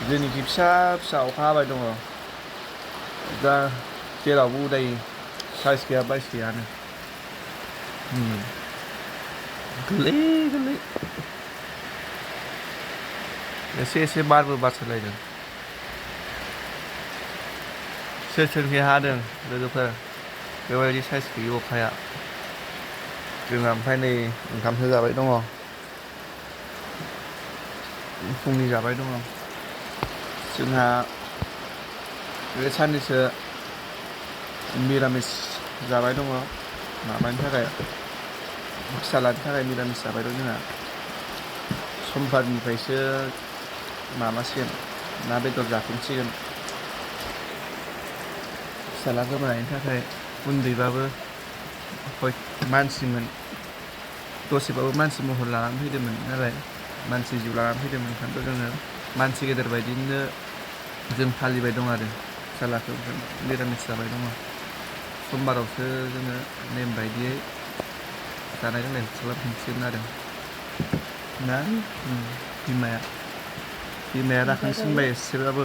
जोंनिखि फिसा फिसा अखा हाबाय दङ दा जेरावबो उदाय साइस गैया बाइस गैयानो गोरलै गोरलै एसे एसे बारबो बारसोलायदों सोर सोरखि हादों लोगोफोर बेबायदि साइस गैयि अखाया जोंहा ओमफ्राय नै ओंखामसो जाबाय दङ फुंनि जाबाय दङ जोंहा बे साननैसो मिरामिस जाबाय दङ माबानि थाखाय फिसालानि थाखाय मिरामिस जाबाय दं जोंहा समबारनिफ्रायसो माबासिगोन ना बेदर जाफिनसिगोन फिसाला गोमानायनि थाखाय उन्दैबाबो मानसिमोन दसेबाबो मानसि महर लानानै फैदोंमोन नालाय मानसि जिउ लानानै फैदोंमोन ओंखायनोथ' जोङो मानसि गेदेर बायदिनो जों फालिबाय दं आरो फिसालाखौ मिरामिस जाबाय दङ समबारावसो जोङो नेम बायदियै जानाय लोंनायखौ खालामफिनसिगोन आरो ना बिमाया राखांसिनबाय एसेबाबो